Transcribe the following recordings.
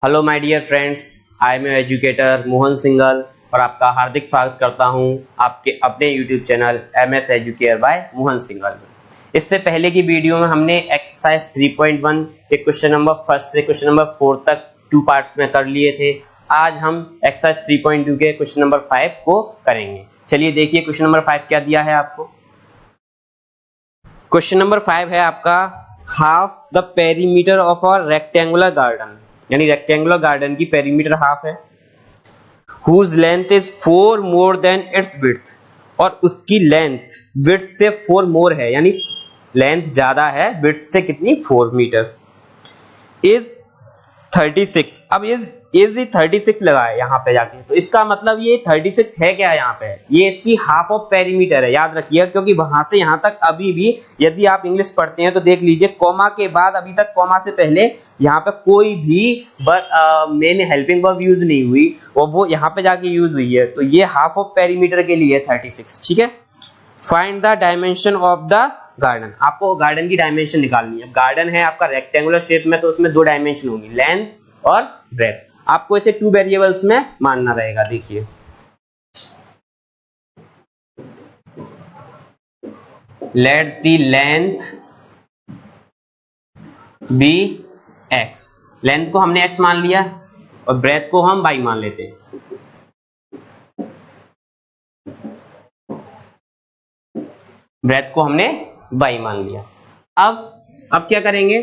Hello my dear friends, I am educator Mohan Singhal और आपका हार्दिक स्वागत करता हूं आपके अपने YouTube channel MS Educare by Mohan Singhal में। इससे पहले की वीडियो में हमने एक्सरसाइज 3.1 के क्वेश्चन नंबर फर्स्ट से क्वेश्चन नंबर 4 तक 2 पार्ट्स में कर लिए थे। आज हम एक्सरसाइज 3.2 के क्वेश्चन नंबर 5 को करेंगे। चलिए देखिए क्वेश्चन नंबर 5 क्या दिया है आपको। क्वेश्चन नंबर 5 है आपका half the perimeter of a rectangular garden, यानी रेक्टेंगुलर गार्डन की पेरीमीटर हाफ है, whose length is 4 more than its width, और उसकी लेंथ विड्थ से 4 मोर है, यानी लेंथ ज्यादा है विड्थ से कितनी 4 मीटर। इज 36, अब इज 36 लगा है यहाँ पे जाके, तो इसका मतलब ये 36 है क्या, यहाँ पे ये इसकी हाफ ऑफ पेरीमीटर है, याद रखिएगा, क्योंकि वहां से यहाँ तक अभी भी यदि आप इंग्लिश पढ़ते हैं तो देख लीजिए कॉमा के बाद अभी तक कॉमा से पहले यहाँ पे कोई भी मेन हेल्पिंग वर्ब यूज नहीं हुई और वो यहाँ पे जाके यूज हुई है, तो ये हाफ ऑफ पेरीमीटर के लिए 36। ठीक है, find the dimension of the garden, आपको गार्डन की डायमेंशन निकालनी है। गार्डन है आपका रेक्टेंगुलर शेप में, तो उसमें 2 डायमेंशन होंगी, लेंथ और ब्रेथ। आपको इसे 2 वेरिएबल्स में मानना रहेगा। देखिए let the length be x, length को हमने x मान लिया और ब्रेथ को हम y मान लेते हैं। ब्रेथ को हमने y मान लिया। अब क्या करेंगे,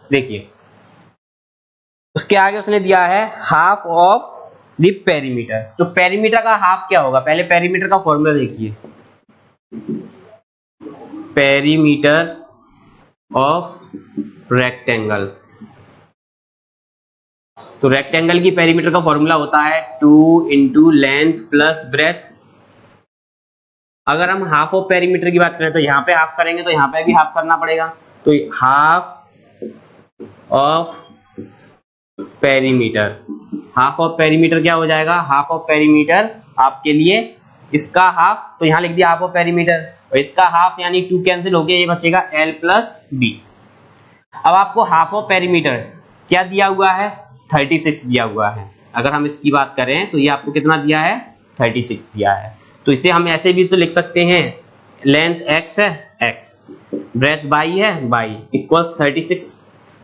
देखिए उसके आगे उसने दिया है हाफ ऑफ द पेरीमीटर, तो पेरीमीटर का हाफ क्या होगा, पहले पेरीमीटर का फॉर्मूला देखिए, पेरीमीटर ऑफ रेक्टेंगल। तो रेक्टेंगल की पेरीमीटर का फॉर्मूला होता है 2 इंटू लेंथ प्लस ब्रेथ। अगर हम हाफ ऑफ पेरीमीटर की बात करें तो यहाँ पे हाफ करेंगे, तो यहाँ पे भी हाफ करना पड़ेगा, तो half of perimeter, half of perimeter क्या हो जाएगा, हाफ ऑफ पेरीमीटर आपके लिए इसका हाफ, तो यहाँ लिख दिया हाफ ऑफ पेरीमीटर, और इसका हाफ यानी 2 कैंसिल हो गया, ये बचेगा l प्लस बी। अब आपको हाफ ऑफ पेरीमीटर क्या दिया हुआ है, 36 दिया हुआ है। अगर हम इसकी बात करें तो ये आपको कितना दिया है, 36 दिया है। तो इसे हम ऐसे भी तो लिख सकते हैं, लेंथ x है x, ब्रेथ y है y, इक्वल्स 36।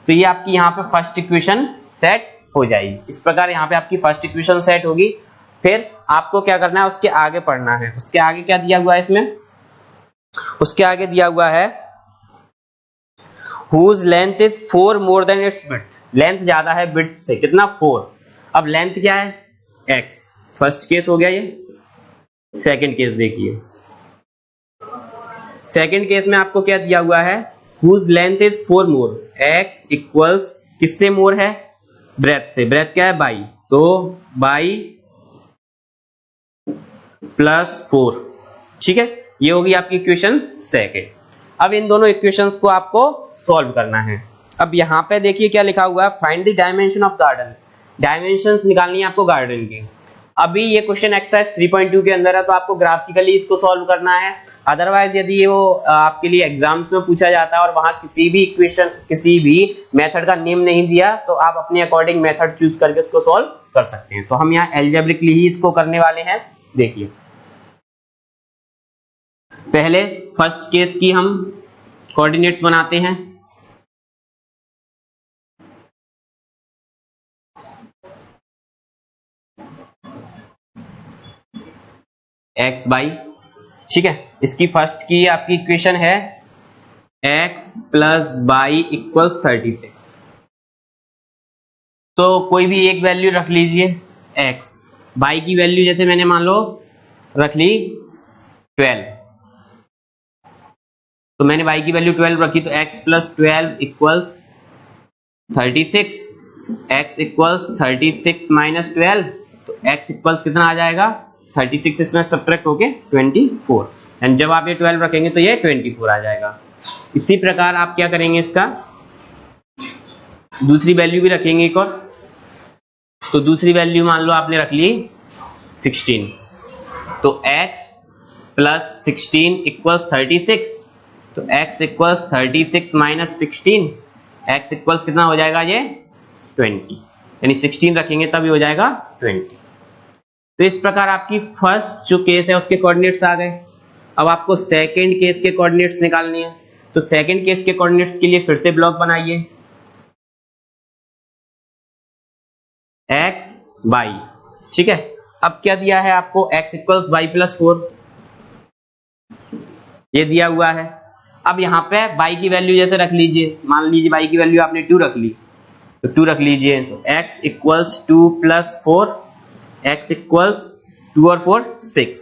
तो ये आपकी यहाँ पे फर्स्ट इक्वेशन सेट हो जाएगी। इस प्रकार यहाँ पे आपकी फर्स्ट इक्वेशन सेट होगी। फिर आपको क्या करना है, उसके आगे पढ़ना है। उसके आगे क्या दिया हुआ है इसमें, उसके आगे दिया हुआ है whose length is 4 more than its width, length ज्यादा है विड्थ से, कितना 4। अब लेंथ क्या है x, फर्स्ट केस हो गया ये। सेकंड केस देखिए, सेकंड केस में आपको क्या दिया हुआ है, whose length is 4 more, x equals किससे मोर है, ब्रेथ से, ब्रेथ क्या है बाई, तो बाई प्लस 4। ठीक है, ये होगी आपकी इक्वेशन सेकंड। अब इन दोनों इक्वेशंस को आपको सॉल्व करना है। अब यहाँ पे देखिए क्या लिखा हुआ है, find the dimension of garden, dimensions निकालनी है आपको गार्डन की। अभी ये क्वेश्चन एक्सरसाइज 3.2 के अंदर है, तो आपको ग्राफिकली इसको सॉल्व करना है। अदरवाइज यदि ये वो आपके लिए एग्जाम्स में पूछा जाता है और वहां किसी भी इक्वेशन, किसी भी मेथड का नेम नहीं दिया, तो आप अपने अकॉर्डिंग मेथड चूज करके इसको सॉल्व कर सकते हैं। तो हम यहाँ एल्जेब्रिकली ही इसको करने वाले हैं। देखिए पहले फर्स्ट केस की हम कोऑर्डिनेट्स बनाते हैं। x बाई, ठीक है, इसकी फर्स्ट की आपकी इक्वेशन है x प्लस बाई इक्वल्स 36। तो कोई भी एक वैल्यू रख लीजिए x, बाई की वैल्यू जैसे मैंने मान लो रख ली 12, तो मैंने y की वैल्यू 12 रखी, तो x plus 12 equals 36, x equals 36 minus 12, तो x इक्वल्स कितना आ जाएगा 36, इसमें सब्ट्रैक्ट होके 24, एंड जब आप ये 12 रखेंगे तो ये 24 आ जाएगा। इसी प्रकार आप क्या करेंगे, इसका दूसरी वैल्यू भी रखेंगे एक और, तो दूसरी वैल्यू मान लो आपने रख ली 16, तो x प्लस 16 इक्वल्स 36, तो x equals 36 minus 16, x equals कितना हो जाएगा ये 20। यानी 16 रखेंगे तब ये हो जाएगा 20। तो इस प्रकार आपकी फर्स्ट जो केस है उसके कोऑर्डिनेट्स आ गए। अब आपको सेकंड केस के कोऑर्डिनेट्स निकालने हैं। तो सेकंड केस के कोऑर्डिनेट्स के लिए फिर से ब्लॉक बनाइए, x y, ठीक है। अब क्या दिया है आपको, x इक्वल्स y प्लस 4, ये दिया हुआ है। अब यहाँ पे y की वैल्यू जैसे रख लीजिए, मान लीजिए y की वैल्यू आपने 2 रख ली, तो 2 रख लीजिए। तो x equals 2 plus 4, x equals 2 और 4 6,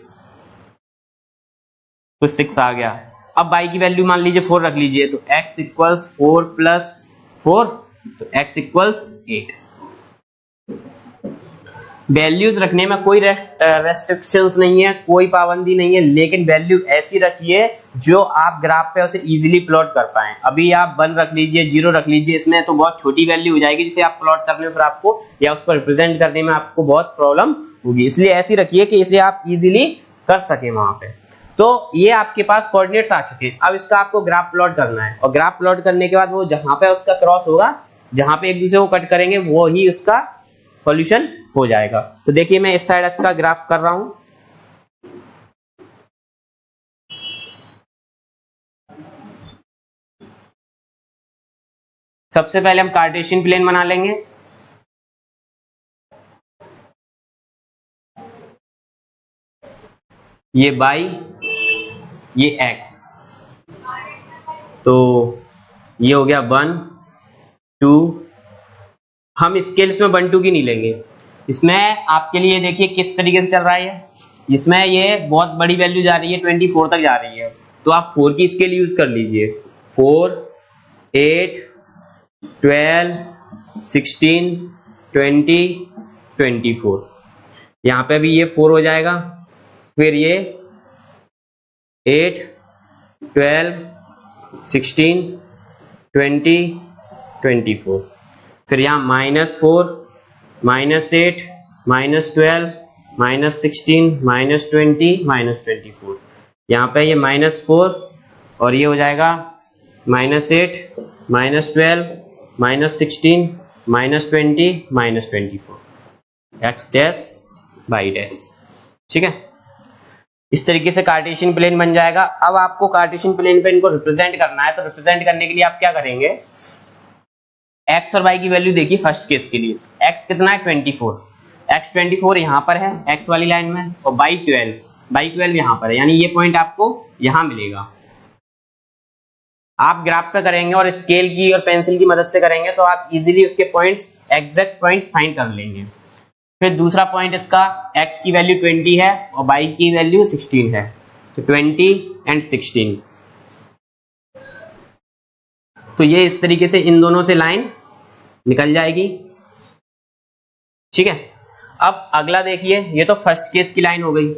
तो 6 आ गया। अब y की वैल्यू मान लीजिए 4 रख लीजिए, तो x इक्वल्स 4 प्लस 4, तो x इक्वल्स 8। वैल्यूज रखने में कोई रेस्ट्रिक्शंस नहीं है, कोई पाबंदी नहीं है, लेकिन वैल्यू ऐसी रखिए जो आप ग्राफ पे उसे इजीली प्लॉट कर पाएं। अभी आप 1 रख लीजिए, 0 रख लीजिए, इसमें तो बहुत छोटी वैल्यू हो जाएगी जिसे आप प्लॉट करने में फिर आपको या उसको रिप्रेजेंट करने में आपको बहुत प्रॉब्लम होगी। इसलिए ऐसी रखिए कि इसे आप इजीली कर सके वहां पे। तो ये आपके पास कोऑर्डिनेट्स आ चुके हैं। अब इसका आपको ग्राफ प्लॉट करना है, और ग्राफ प्लॉट करने के बाद वो जहां पे उसका क्रॉस होगा, जहां पे एक दूसरे को कट करेंगे, वो ही उसका सॉल्यूशन हो जाएगा। तो देखिए मैं इस साइड इसका ग्राफ कर रहा हूं। सबसे पहले हम कार्टेशियन प्लेन बना लेंगे। ये y, ये x, तो ये हो गया 1 2। हम स्केल्स में 1 2 की नहीं लेंगे, इसमें आपके लिए देखिए किस तरीके से चल रहा है। इसमें ये बहुत बड़ी वैल्यू जा रही है, 24 तक जा रही है, तो आप 4 की स्केल यूज कर लीजिए। 4 8 12 16 20 24, यहाँ पे भी ये 4 हो जाएगा, फिर ये 8 12 16 20 24, फिर यहाँ -4 -8 -12 -16 -20 -24, यहाँ पे ये -4 और ये हो जाएगा -8 -12 -16 -20 -24, x डैश y डैश, ठीक है। इस तरीके से कार्टेशियन प्लेन बन जाएगा। अब आपको कार्टेशियन प्लेन पे इनको रिप्रेजेंट करना है, तो रिप्रेजेंट करने के लिए आप क्या करेंगे, x और y की वैल्यू देखिए फर्स्ट केस के लिए। x कितना है 24, x 24 यहाँ पर है x वाली लाइन में, और y 12 यहाँ पर है, यानी ये पॉइंट आपको यहाँ मिलेगा। आप ग्राफ पे करेंगे और स्केल की और पेंसिल की मदद से करेंगे तो आप इजीली उसके पॉइंट्स, एग्जैक्ट पॉइंट्स फाइंड कर लेंगे। फिर दूसरा पॉइंट इसका x की वैल्यू 20 है और y की वैल्यू 16 है, तो 20 एंड 16, तो ये इस तरीके से इन दोनों से लाइन निकल जाएगी, ठीक है। अब अगला देखिए, ये तो फर्स्ट केस की लाइन हो गई।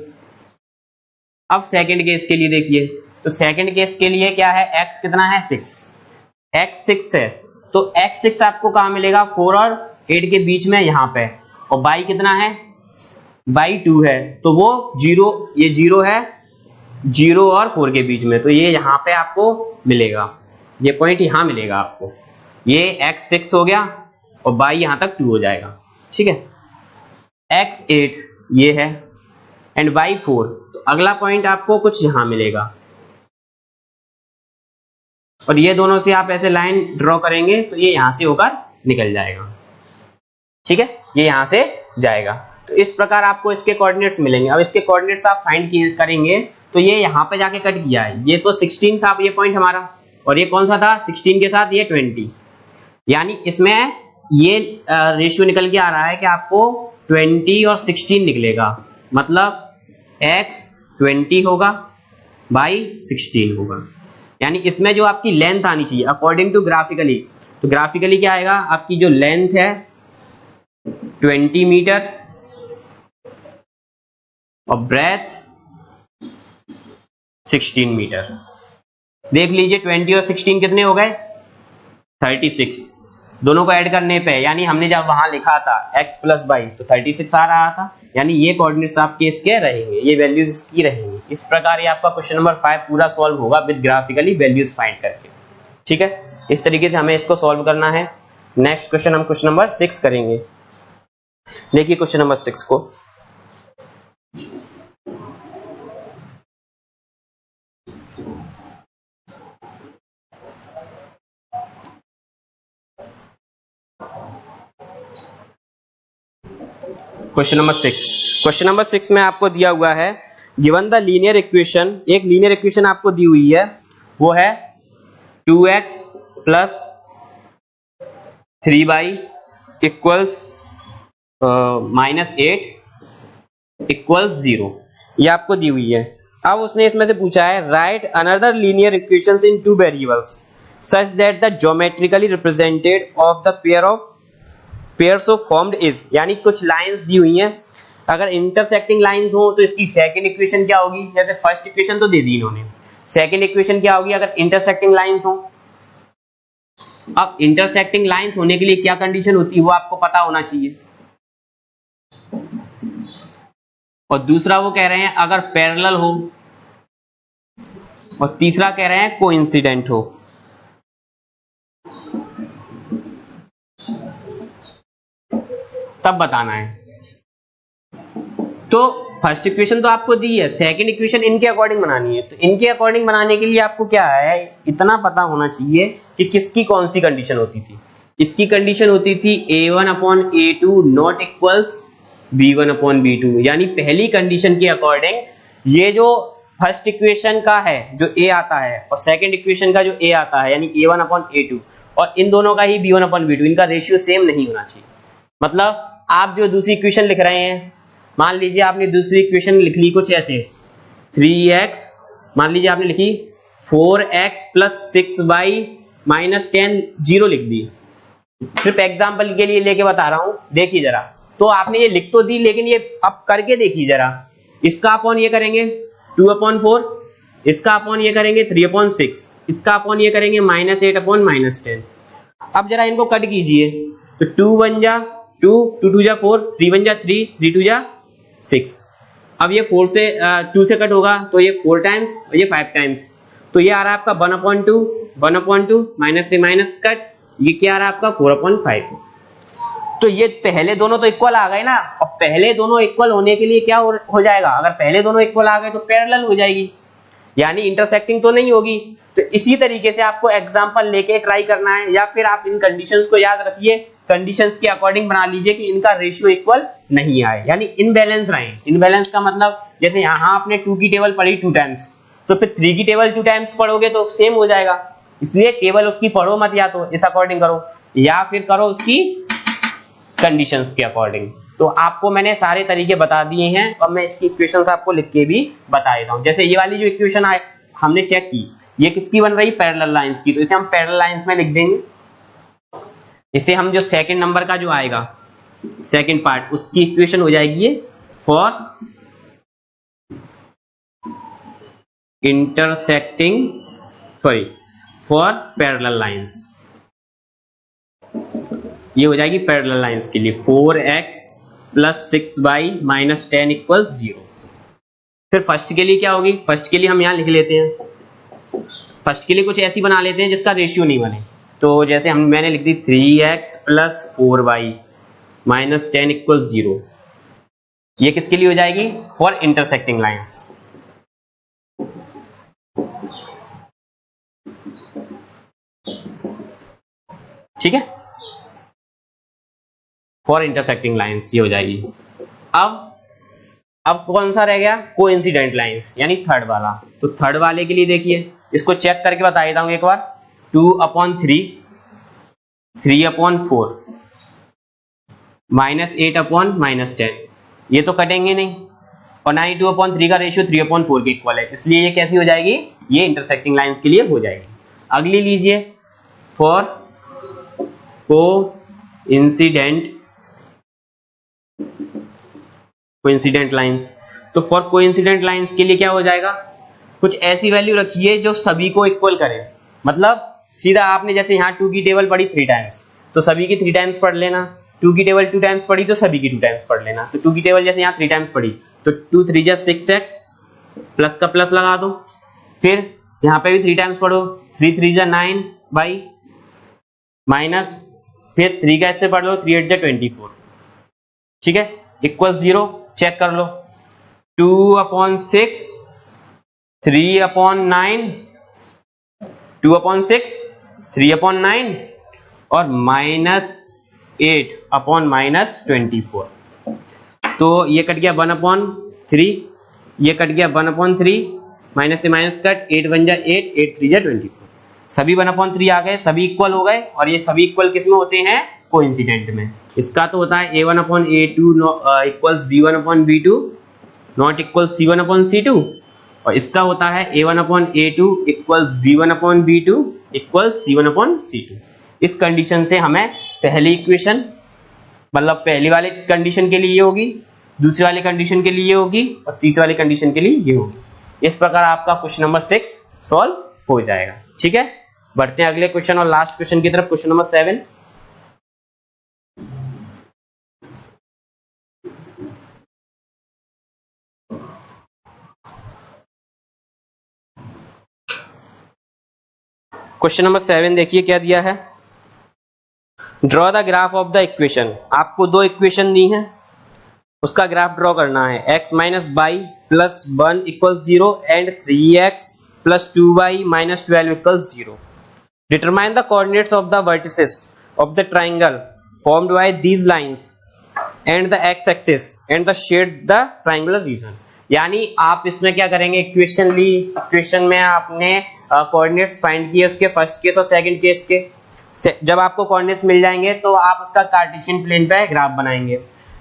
अब सेकंड केस के लिए देखिए, तो सेकंड केस के लिए क्या है, x कितना है 6, x 6 है, तो x 6 आपको कहां मिलेगा, 4 और 8 के बीच में यहाँ पे, और y कितना है, y 2 है, तो वो 0, ये 0 है, 0 और 4 के बीच में, तो ये यहाँ पे आपको मिलेगा, ये पॉइंट यहाँ मिलेगा आपको। ये x 6 हो गया और y यहाँ तक 2 हो जाएगा, ठीक है। x 8 ये है एंड y 4, तो अगला पॉइंट आपको कुछ यहाँ मिलेगा, और ये दोनों से आप ऐसे लाइन ड्रॉ करेंगे तो ये यहां से होकर निकल जाएगा, ठीक है, ये यहां से जाएगा। तो इस प्रकार आपको इसके कोऑर्डिनेट्स मिलेंगे। अब इसके कोऑर्डिनेट्स आप फाइंड करेंगे, तो ये यहाँ पे जाके कट किया है, ये तो 16 था ये पॉइंट हमारा, और ये कौन सा था 16 के साथ ये 20, यानी इसमें ये रेशियो निकल के आ रहा है कि आपको 20 और 16 निकलेगा, मतलब x 20 होगा y 16 होगा, यानी इसमें जो आपकी लेंथ आनी चाहिए अकॉर्डिंग टू ग्राफिकली, तो ग्राफिकली क्या आएगा, आपकी जो लेंथ है 20 मीटर और ब्रेथ 16 मीटर। देख लीजिए 20 और 16 कितने हो गए 36, दोनों को ऐड करने पे, यानी हमने जब वहां लिखा था x प्लस y तो 36 आ रहा था, यानी ये कोऑर्डिनेट्स आपके इसके रहेंगे, ये वैल्यूज इसकी रहेंगी। इस प्रकार ये आपका क्वेश्चन नंबर 5 पूरा सॉल्व होगा विद ग्राफिकली वैल्यूज फाइंड करके, ठीक है। इस तरीके से हमें इसको सॉल्व करना है। नेक्स्ट क्वेश्चन हम क्वेश्चन नंबर 6 करेंगे। देखिए क्वेश्चन नंबर 6 को। क्वेश्चन नंबर 6 में आपको दिया हुआ है गिवन द लीनियर इक्वेशन, एक लीनियर इक्वेशन आपको दी हुई है, वो है 2x plus 3y equals -8 equals 0, ये आपको दी हुई है। अब उसने इसमें से पूछा है right another linear equations in two variables such that the geometrically represented of the pairs of formed is, यानी कुछ लाइंस दी हुई हैं, अगर इंटरसेक्टिंग लाइंस हो तो इसकी सेकंड इक्वेशन क्या होगी, जैसे फर्स्ट इक्वेशन तो दे दी इन्होंने, सेकंड इक्वेशन क्या होगी अगर इंटरसेक्टिंग लाइंस हो। अब इंटरसेक्टिंग लाइंस होने के लिए क्या कंडीशन होती है वो आपको पता होना चाहिए, और दूसरा वो कह रहे हैं अगर पैरेलल हो, और तीसरा कह रहे हैं कोइंसिडेंट हो। तब बताना है। तो फर्स्ट इक्वेशन तो आपको दी है, सेकंड इक्वेशन इनके अकॉर्डिंग बनानी है। तो इनके अकॉर्डिंग बनाने के लिए आपको क्या है, इतना पता होना चाहिए कि किसकी कौन सी कंडीशन होती थी। इसकी कंडीशन होती थी a1/a2 नॉट इक्वल्स b1/b2, यानी पहली कंडीशन के अकॉर्डिंग ये जो फर्स्ट इक्वेशन का है जो a आता है और सेकंड इक्वेशन का जो a आता है यानी a1/a2, और इन दोनों का ही b1/b2, इनका रेशियो सेम नहीं होना चाहिए। मतलब आप जो दूसरी इक्वेशन लिख रहे हैं, मान लीजिए आपने दूसरी इक्वेशन लिख ली कुछ ऐसे 3x, मान लीजिए आपने लिखी 4x प्लस 6y माइनस 10 0 लिख दी, सिर्फ एग्जाम्पल के लिए लेके बता रहा हूं। देखिए जरा, तो आपने ये लिख तो दी, लेकिन ये अब करके देखिए जरा, इसका अपॉन ये करेंगे 2/4, इसका अपॉन ये करेंगे 3/6, इसका अपॉन ये करेंगे -8/10। अब जरा इनको कट कीजिए, तो 2 1 जा 2, 2 2 जा 4, 3 1 जा 3, 3 2 जा 6। अब ये 4 से 2 से कट होगा तो ये 4 टाइम्स और ये 5 टाइम्स, तो ये आ रहा है आपका 1/2 माइनस से माइनस कट, ये क्या आ रहा है आपका 4/5। तो ये पहले दोनों तो इक्वल आ गए ना, और पहले दोनों इक्वल होने के लिए क्या हो जाएगा, अगर पहले दोनों इक्वल आ गए तो पैरेलल हो जाएगी, यानी इंटरसेक्टिंग तो नहीं होगी। तो इसी तरीके से आपको एग्जांपल लेके ट्राई करना है, या फिर आप इन कंडीशंस को याद रखिए, कंडीशंस के अकॉर्डिंग बना लीजिए कि इनका रेशियो इक्वल नहीं आए, यानी इनबैलेंस रहे। इनबैलेंस का मतलब जैसे यहाँ आपने 2 की टेबल पढ़ी 2 टाइम्स, तो फिर 3 की टेबल 2 टाइम्स पढ़ोगे तो सेम हो जाएगा, इसलिए टेबल उसकी पढ़ो मत, या तो इस अकॉर्डिंग करो या फिर करो उसकी कंडीशंस के अकॉर्डिंग। तो आपको मैंने सारे तरीके बता दिए हैं, और मैं इसकी इक्वेशंस आपको लिख के भी बता देता हूं। जैसे ये वाली जो इक्वेशन हमने चेक की, ये किसकी बन रही, पैरेलल लाइंस की, तो इसे हम पैरेलल लाइंस में लिख देंगे। इसे हम जो सेकंड नंबर का जो आएगा सेकंड पार्ट, उसकी इक्वेशन हो जाएगी ये फॉर फॉर पैरेलल लाइंस, ये हो जाएगी पैरेलल लाइंस के लिए 4x plus 6y minus 10 equals 0। फिर फर्स्ट के लिए क्या होगी, फर्स्ट के लिए हम यहां लिख लेते हैं, फर्स्ट के लिए कुछ ऐसी बना लेते हैं जिसका रेशियो नहीं बने। तो जैसे मैंने लिख दी 3x plus 4y minus 10 equals 0, ये किसके लिए हो जाएगी, फॉर इंटरसेक्टिंग लाइंस। ठीक है, फॉर इंटरसेक्टिंग लाइंस ये हो जाएगी। अब कौन सा रह गया, कोइंसिडेंट लाइंस, यानी थर्ड वाला। तो थर्ड वाले के लिए देखिए, इसको चेक करके बता देता हूं एक बार। 2/3, 3/4 -8/10, ये तो कटेंगे नहीं, और ना ही 2/3 का रेशियो 3/4 के इक्वल है, इसलिए ये कैसी हो जाएगी, ये इंटरसेक्टिंग लाइंस के लिए हो जाएगी। अगली लीजिए, फॉर कोइंसिडेंट लाइंस। तो फॉर कोइंसिडेंट लाइंस के लिए क्या हो जाएगा, कुछ ऐसी वैल्यू रखिए जो सभी को इक्वल करे। मतलब सीधा आपने जैसे यहाँ 2 की टेबल पढ़ी 3 टाइम्स, तो सभी की 3 टाइम्स पढ़ लेना, 2 की टेबल 2 टाइम्स पढ़ी तो सभी की 2 टाइम्स पढ़ लेना। तो 2 की टेबल जैसे यहाँ 3 टाइम्स पढ़ी, तो 2 3 जा 6x, प्लस का प्लस लगा दो, फिर यहाँ पे भी 3 टाइम्स पढ़ो, 3 3 जा 9 बाई माइनस, फिर 3 का इससे पढ़ लो 3 8 जा 24, ठीक है, इक्वल 0, चेक कर लो, 2/6, 3/9, 2/6, 3/9 और -8/-24। तो ये कट गया 1/3, ये कट गया 1/3, माइनस से माइनस कट, 8 1 जा 8, 8 3 जा 24, सभी 1/3 आ गए, सभी इक्वल हो गए। और ये सभी इक्वल किस में होते हैं? कोइंसिडेंट में। इसका तो होता है a1/a2 equals b1/b2 not equal c1/c2, और इसका होता है a1/a2 equals b1/b2 equals c1/c2। इस कंडीशन से हमें पहली इक्वेशन, मतलब पहली वाली कंडीशन के लिए ये होगी, दूसरी वाली कंडीशन के लिए ये होगी और तीसरी वाली कंडीशन के लिए ये होगी। इस प्रकार आपका क्वेश्चन नंबर 6 सॉल्व हो जाएगा। ठीक है, बढ़ते हैं अगले क्वेश्चन और लास्ट क्वेश्चन की तरफ, क्वेश्चन नंबर 7। क्वेश्चन नंबर 7 देखिए क्या दिया है। Draw the graph of the equation. आपको दो इक्वेशन दी हैं, उसका ग्राफ ड्रॉ करना है। x minus Y plus 1 equal 0 and 3x plus 2y minus 12 equal 0। Determine the coordinates of the vertices of the triangle formed by these lines and the x axis and the shade the triangular region. यानी आप इसमें क्या करेंगे, equation ली, equation में आपने coordinates find किए उसके first case और सेकंड केस के। जब आपको कोऑर्डिनेट्स मिल जाएंगे तो आप उसका कार्टेशियन प्लेन पे ग्राफ बनाएंगे।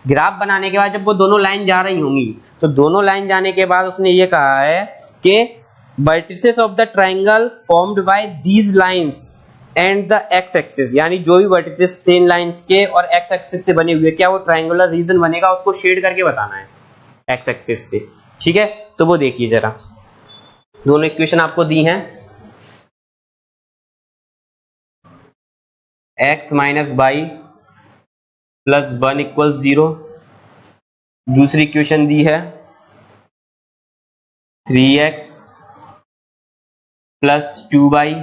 ग्राफ बनाने के बाद जब वो दोनों लाइन जा रही होंगी तो दोनों लाइन जाने के बाद उसने ये कहा है कि vertices of the triangle formed by these lines and the x axis, यानी जो भी वर्टिसेस तीन लाइंस के और एक्स एक्सिस से बने हुए, क्या वो ट्राइंगुलर रीजन बनेगा, उसको शेड करके बताना है एक्स एक्सिस से। ठीक है, तो वो देखिए जरा, दोनों इक्वेशन आपको दी हैं। x minus Y plus 1 equal 0, दूसरी इक्वेशन दी है 3x plus 2y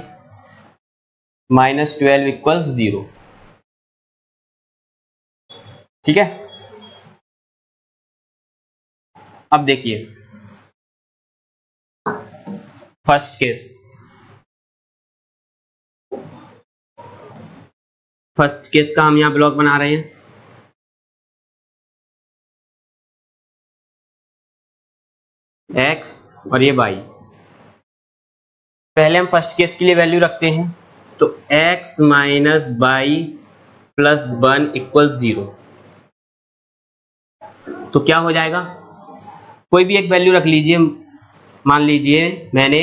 minus 12 equal 0। ठीक है, अब देखिए फर्स्ट केस, फर्स्ट केस का हम यहां ब्लॉक बना रहे हैं। x और ये y, पहले हम फर्स्ट केस के लिए वैल्यू रखते हैं, तो x minus Y plus 1 equal 0। तो क्या हो जाएगा, कोई भी एक वैल्यू रख लीजिए, मान लीजिए मैंने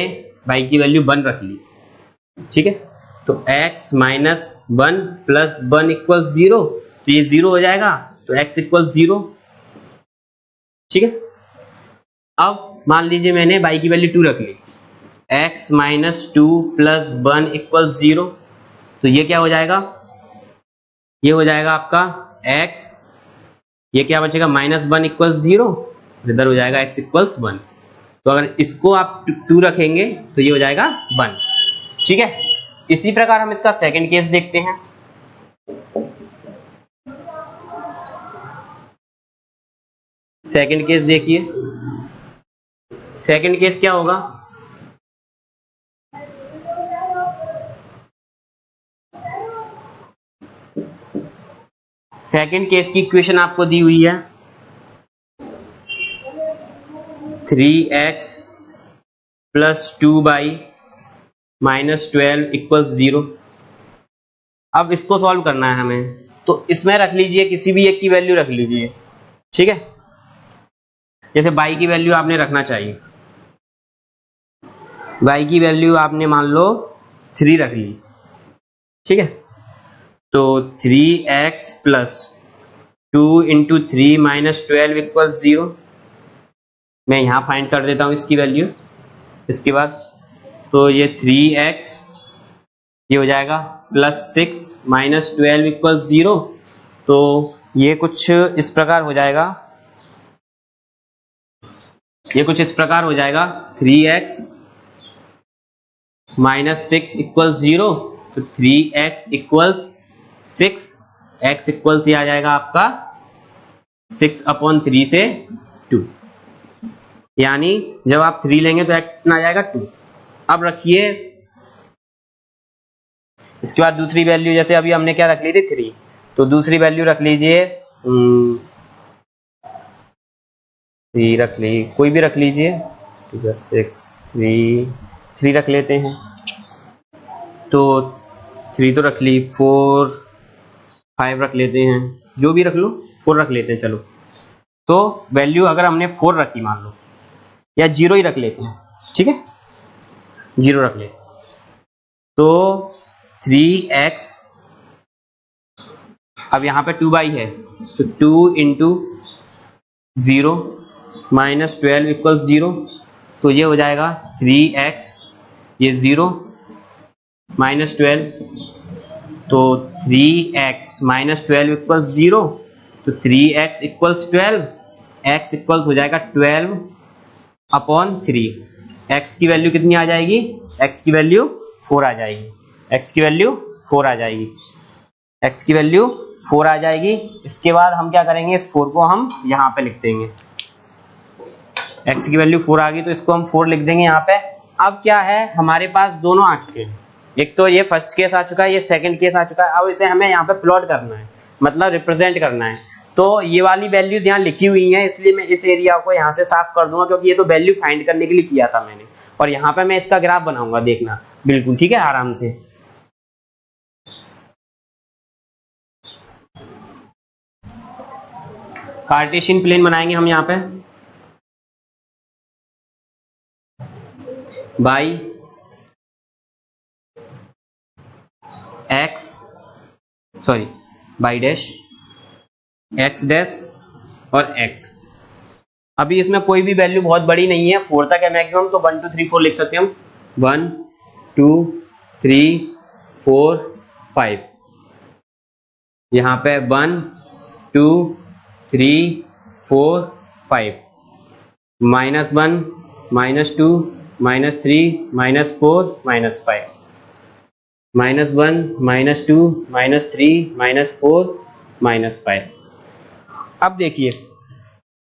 y की वैल्यू 1 रख ली। ठीक है, तो x माइनस 1 प्लस 1 इक्वल 0, तो ये 0 हो जाएगा, तो x इक्वल 0। ठीक है, अब मान लीजिए मैंने y की वैल्यू 2 रख ली, x माइनस 2 प्लस 1 इक्वल 0, तो ये क्या हो जाएगा, ये हो जाएगा आपका x, ये क्या बचेगा माइनस 1 इक्वल 0, इधर हो जाएगा x इक्वल्स 1। तो अगर इसको आप 2 रखेंगे तो ये हो जाएगा 1। ठीक है, इसी प्रकार हम इसका सेकंड केस देखते हैं। सेकंड केस देखिए, सेकंड केस क्या होगा, सेकंड केस की इक्वेशन आपको दी हुई है 3x plus 2y minus 12 equal 0। अब इसको सॉल्व करना है हमें, तो इसमें रख लीजिए किसी भी एक की वैल्यू रख लीजिए। ठीक है, जैसे y की वैल्यू आपने रखना चाहिए, y की वैल्यू आपने मान लो 3 रख ली। ठीक है, तो 3x plus 2 into 3 minus 12 equal 0। मैं यहां फाइंड कर देता हूं इसकी वैल्यूज। इसके बाद तो ये 3x ये हो जाएगा प्लस 6 माइनस 12 इक्वल 0, तो ये कुछ इस प्रकार हो जाएगा, ये कुछ इस प्रकार हो जाएगा 3x माइनस 6 इक्वल 0, तो 3x इक्वल्स 6, x इक्वल्स ये आ जाएगा आपका 6/3 से 2, यानी जब आप 3 लेंगे तो x कितना आ जाएगा 2। अब रखिए इसके बाद दूसरी वैल्यू, जैसे अभी हमने क्या रख ली थी 3, तो दूसरी वैल्यू रख लीजिए 3 रख ली, कोई भी रख लीजिए, 6 3 रख लेते हैं, तो 3 तो रख ली, 4 5 रख लेते हैं, जो भी रख लो 4 रख लेते हैं। चलो तो वैल्यू अगर हमने 4 रखी मान लो, या 0 ही रख लेते हैं, ठीक है 0 रख लेते हैं, तो 3x, अब यहाँ पे 2 है तो 2 इंटू 0 माइनस 12 इक्वल्स 0, तो ये हो जाएगा 3x, ये 0 माइनस 12, तो 3x माइनस 12 इक्वल्स 0, तो 3x इक्वल्स 12, x इक्वल्स हो जाएगा 12/3। x की वैल्यू कितनी आ जाएगी, x की वैल्यू 4 आ जाएगी, x की वैल्यू 4 आ जाएगी, x की वैल्यू 4 आ जाएगी। इसके बाद हम क्या करेंगे, इस 4 को हम यहाँ पे लिख देंगे, x की वैल्यू 4 आ गई तो इसको हम 4 लिख देंगे यहाँ पे। अब क्या है, हमारे पास दोनों आ चुके हैं, एक तो ये फर्स्ट केस आ चुका है, ये सेकंड केस आ चुका है। अब इसे हमें यहाँ पे प्लॉट करना है, मतलब रिप्रेजेंट करना है। तो ये वाली वैल्यूज यहाँ लिखी हुई हैं, इसलिए मैं इस एरिया को यहाँ से साफ कर दूंगा, क्योंकि ये तो वैल्यू फाइंड करने के लिए किया था मैंने, और यहाँ पे मैं इसका ग्राफ बनाऊंगा, देखना बिल्कुल ठीक है आराम से। कार्टेशियन प्लेन बनाएंगे हम यहाँ पे, by by dash x dash और x। अभी इसमें कोई भी वैल्यू बहुत बड़ी नहीं है, 4 तक है मैक्सिमम, तो 1 2 3 4 लिख सकते हैं हम, 1 2 3 4 5, यहाँ पे 1 2 3 4 5, -1 -2 -3 -4 -5, -1 -2 -3 -4 -5। अब देखिए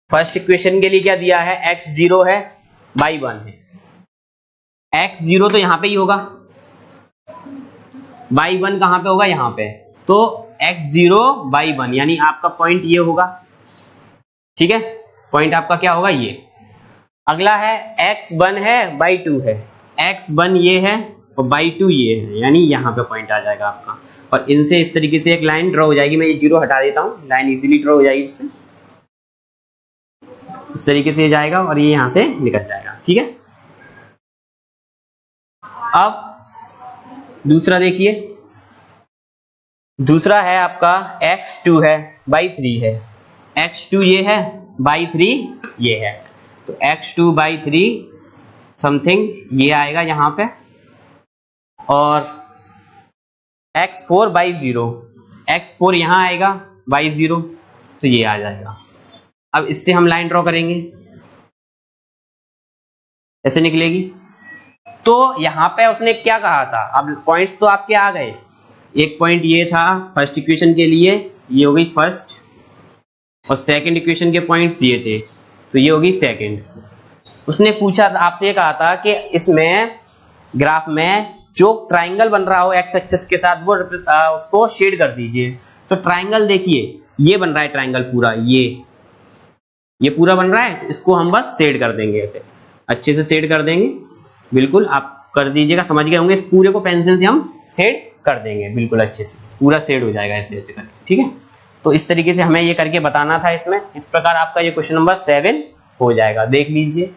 फर्स्ट इक्वेशन के लिए क्या दिया है, x 0 है, y 1 है, x 0 तो यहाँ पे ही होगा, y 1 कहाँ पे होगा, यहाँ पे, तो x 0 y 1 यानी आपका पॉइंट ये होगा, ठीक है, पॉइंट आपका क्या होगा ये। अगला है x 1 है, y 2 है, x 1 ये है और y 2 ये है, यानी यहाँ पे पॉइंट आ जाएगा आपका, और इनसे इस तरीके से एक लाइन ड्रॉ हो जाएगी। मैं ये 0 हटा देता हूँ, लाइन इजीली ड्रॉ हो जाएगी इससे, इस तरीके से जाएगा और ये यहाँ से निकल जाएगा, ठीक है। अब दूसरा देखिए, दूसरा है आपका x2 है, y3 है, x2 ये है, y3 ये है, तो x2 y3 समथिंग ये आएगा यहाँ पे, और x4 y0, x4 यहाँ आएगा, y0 तो ये आ जाएगा। अब इससे हम लाइन ड्रॉ करेंगे, ऐसे निकलेगी। तो यहाँ पे उसने क्या कहा था, अब पॉइंट्स तो आपके आ गए, एक पॉइंट ये था फर्स्ट इक्वेशन के लिए, ये हो गई फर्स्ट, और सेकंड इक्वेशन के पॉइंट्स ये थे, तो ये होगी सेकंड। उसने पूछा था आपसे, ये कहा था कि इसमें ग्राफ में जो ट्राइंगल बन रहा हो एक्स एक्सिस के साथ वो उसको शेड कर दीजिए। तो ट्राइंगल देखिए ये बन रहा है, ट्राइंगल पूरा ये पूरा बन रहा है, इसको हम बस शेड कर देंगे, ऐसे अच्छे से शेड कर देंगे, बिल्कुल आप कर दीजिएगा, समझ गए होंगे। इस पूरे को पेंसिल से हम शेड कर देंगे, बिल्कुल अच्छे से पूरा शेड हो जाएगा ऐसे ऐसे करके, ठीक है। तो इस तरीके से हमें ये करके बताना था इसमें। इस प्रकार आपका ये क्वेश्चन नंबर 7 हो जाएगा। देख लीजिए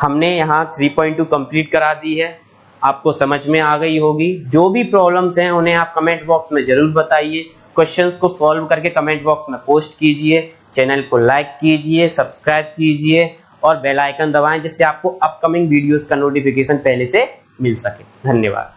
हमने यहाँ 3.2 कंप्लीट करा दी है, आपको समझ में आ गई होगी। जो भी प्रॉब्लम्स हैं उन्हें आप कमेंट बॉक्स में जरूर बताइए, क्वेश्चंस को सॉल्व करके कमेंट बॉक्स में पोस्ट कीजिए, चैनल को लाइक कीजिए, सब्सक्राइब कीजिए और बेल आइकन दबाएं, जिससे आपको अपकमिंग वीडियोस का नोटिफिकेशन पहले से मिल सके। धन्यवाद।